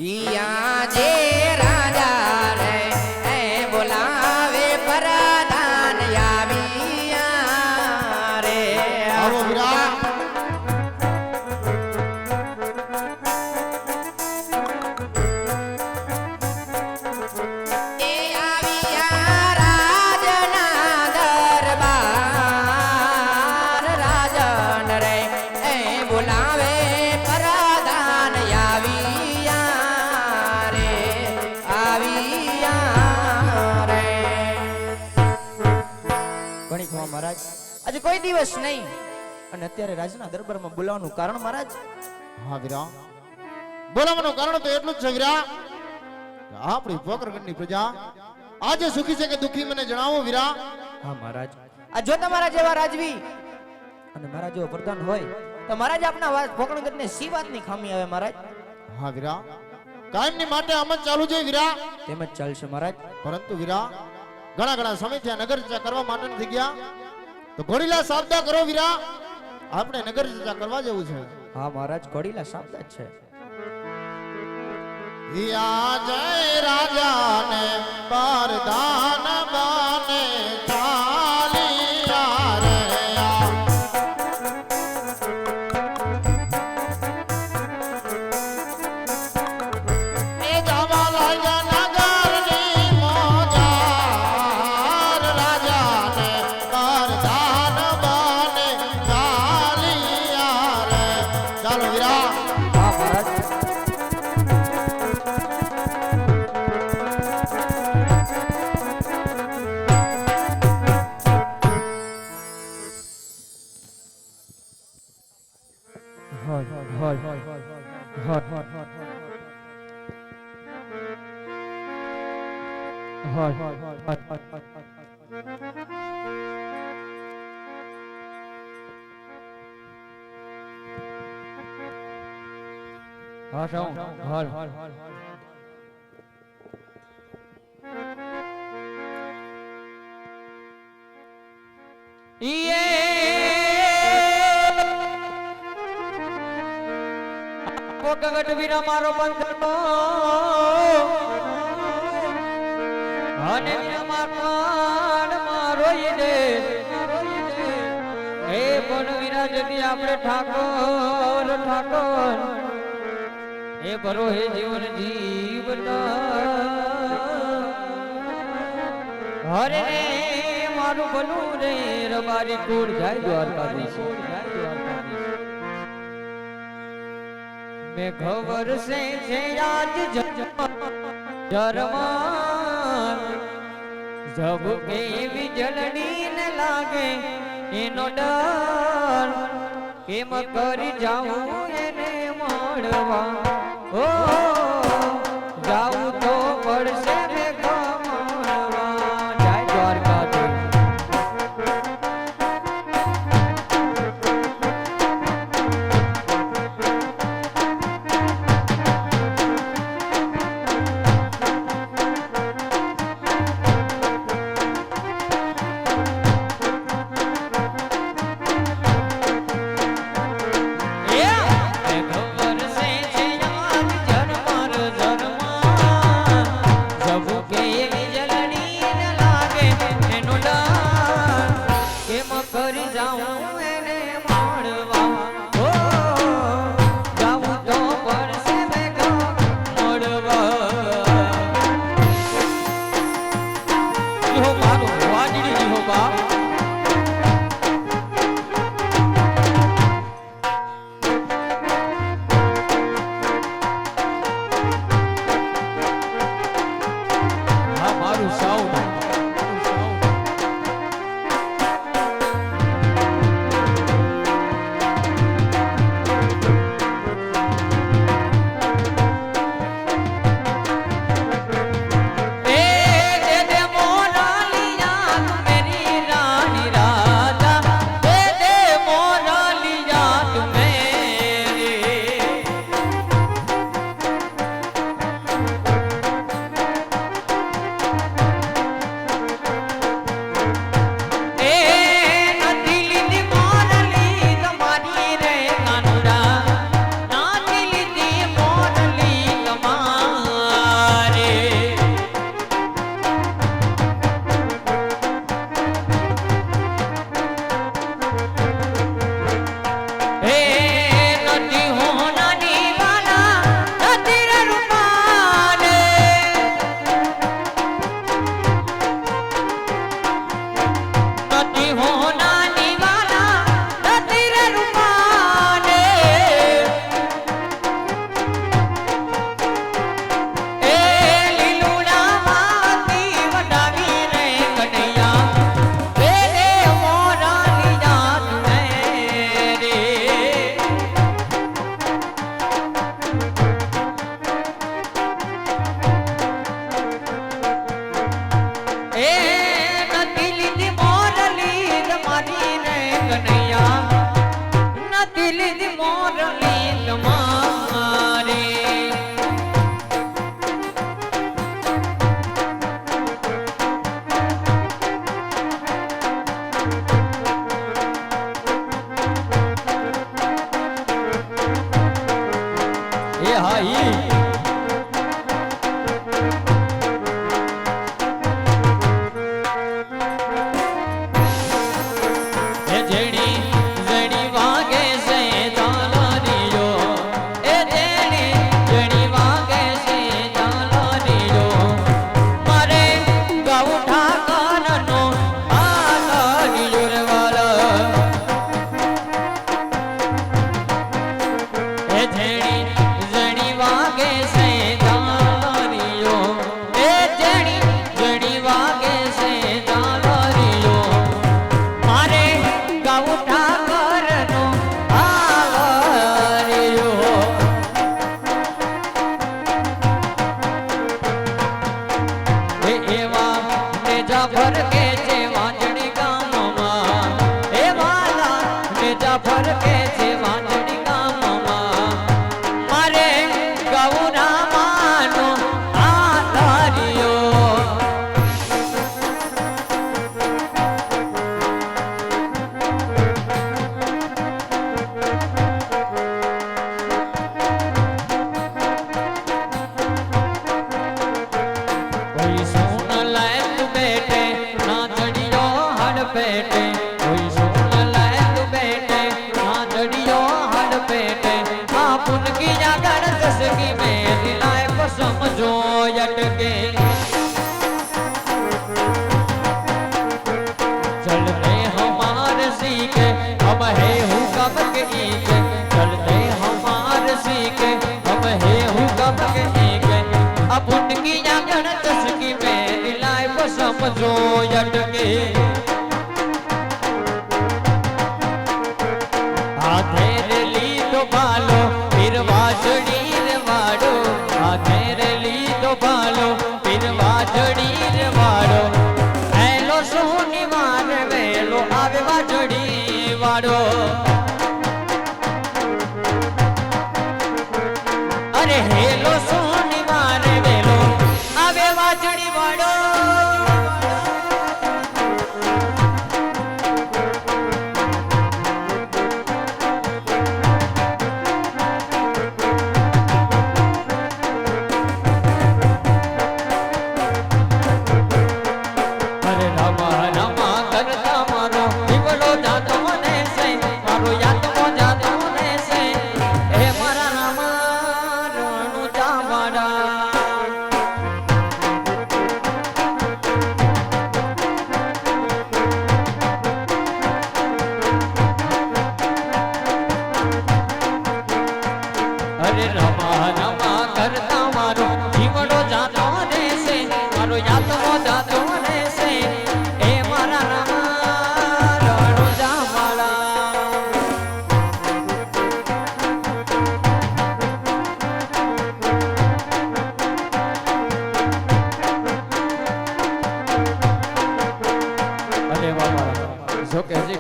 ઈયા જે રાજા રે એ બોલાવે પ્રધાન આવ્યા રે આવો વીરા એ આવ્યા રાજના દરબાર રાજન રે એ બોલાવે પ્રધાન આવ્યા રે ગણિત મહારાજ આજે કોઈ દિવસ નહીં અને અત્યારે રાજના દરબારમાં બોલાવવાનું કારણ મહારાજ હા વીરા બોલાવવાનું કારણ તો એટલું જ છે વીરા આપણી પોકરગઢની પ્રજા આજે સુખી છે કે દુખી મને જણાવો વીરા હા મહારાજ આ જો તમારા જેવા રાજવી અને મારા જેવો પ્રધાન હોય તો મહારાજ આપના પોકરગઢને સી વાતની ખામી આવે મહારાજ હા વીરા કાયમની માટે આમ જ ચાલુ છે વીરા તેમ જ ચાલશે મહારાજ પરંતુ વીરા ઘણા સમયથી આ નગર ચર્ચા કરવા માટે નથી ગયા તો ઘોડીલા સાબદા કરો વીરા આપણે નગર ચર્ચા કરવા જેવું છે હા મહારાજ ઘોડીલા સાબદા જ છે યા જય રાજાને પરદાન બાને ચાલિયા રે એ જવા લાગ્યા નગરની મોજાર રાજાને પરદાન બાને ચાલિયા રે ચાલો વીરા હા મહારાજ પોકરગઢ વીરા મારો બંધ અને મારો દે હે પણ વીરા જતી આપણે ઠાકોર હે ભરો હે જીવન જીવતા હરે મારું ભલું રે રબારી કુળ જાય દ્વારકાધીશ મેં ખબર સે છે આજ જરમાન જબ કેવી જલડી ને લાગે એનો ડર કેમ કરી જાઉં એને મળવા ઓ જાઉં તો પડશે ને કમાવા જય દ્વારકાધીશ ખબર છે દીધી મોરલી તમારે એ હા ઈ चलते हमारे सीखे हम है हूँ कब के ईके चलते हमारे सीखे हम है हूँ कब के ईके अब उनकी जागरण चसकी में दिलाए को समझो यटके आधेर ली तो बालो फिर वाजड़ी रे वाड़ो आधेर ली तो बालो फिर वाजड़ी रे वाड़ो ऐलो सोनी मार वेलो आवे वाजड़ी वाड़ो अरे हेलो सोनी मार वेलो आवे वाजड़ी वाड़ो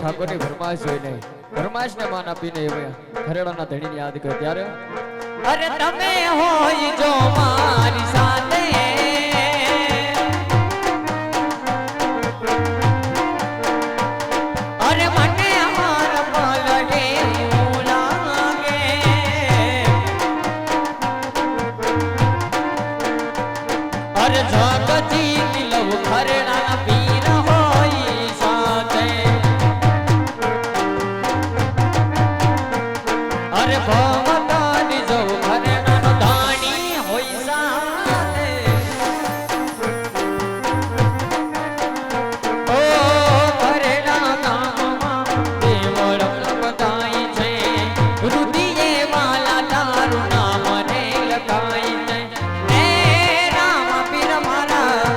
ઠાકોરની ફરમાઈશ હોય નહીં ફરમાઈશ ને માન આપીને ઘરેડાના ધણીને યાદ કરે ત્યારે અરે તમે હોય જો મારી સાથે અરે મને અમાર પલડે લાગે અરે જગતી લવ ઘરેડાના પીર હોય સાથે અરે ભવતાની જો ઘરેણાનો ધાણી હોય સાથે ઓ ઘરેણા ગામમાં દેવળ બધાય છે રુદિયે વાલા તારું નામ રે લખાય છે એ રામ પીર મારા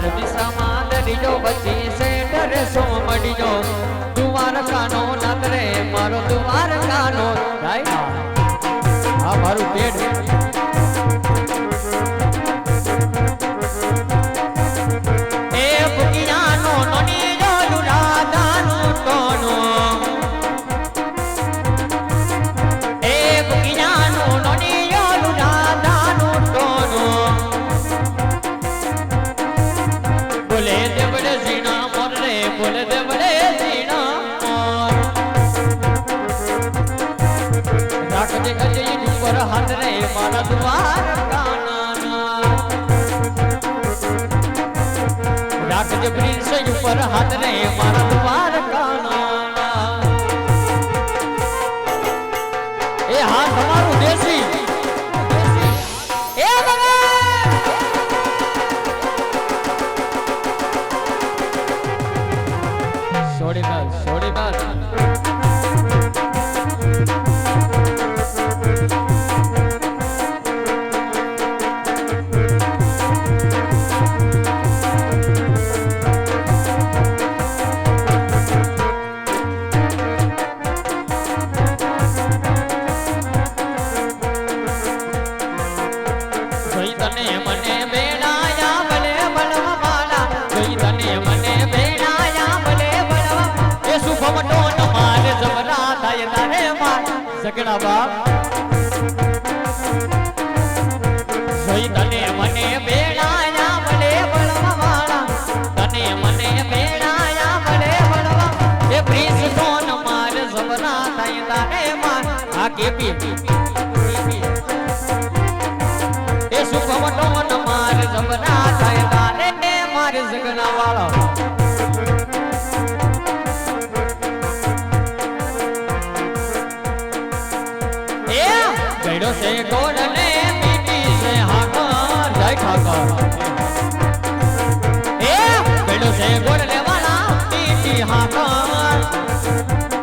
द्वार दिशाમાં દરીજો બચી છે ડરે સો મડીજો દ્વારકાનો નાથ રે મારો દ્વારકાનો રાય આ મારું પેટ એ ભૂકિયાનો નોની જોડુ રાધાનું ટોનું એ ભૂકિયાનો નોની જોડુ રાધાનું ટોનું બોલે દેવડે ઝીણા મોર રે બોલે દેવડે ઝીણા મોર રાખજે ગજે ઉપર હાથ રે મારા દ્વારકાના રાખજે પ્રિન્સ ઉપર હાથ રે મારા દ્વારકાના એ હા તમારું દેશી એ ભગવાન છોડી બાદ જોઈ તને મને બેડાયા ભલે બળવા વાલા જોઈ તને મને બેડાયા ભલે બળવા એ શુભમ ટોન મારે જબરા થાય તારે માર સગડા બાપ જોઈ તને મને બેડાયા ભલે બળવા વાલા તને મને બેડાયા ભલે બળવા એ પ્રિન્સ ટોન મારે જબરા થાય તારે માર આ કેપી એ સુખમ ટોન મારે જબરા થાય તારે મારે સગડા વાળા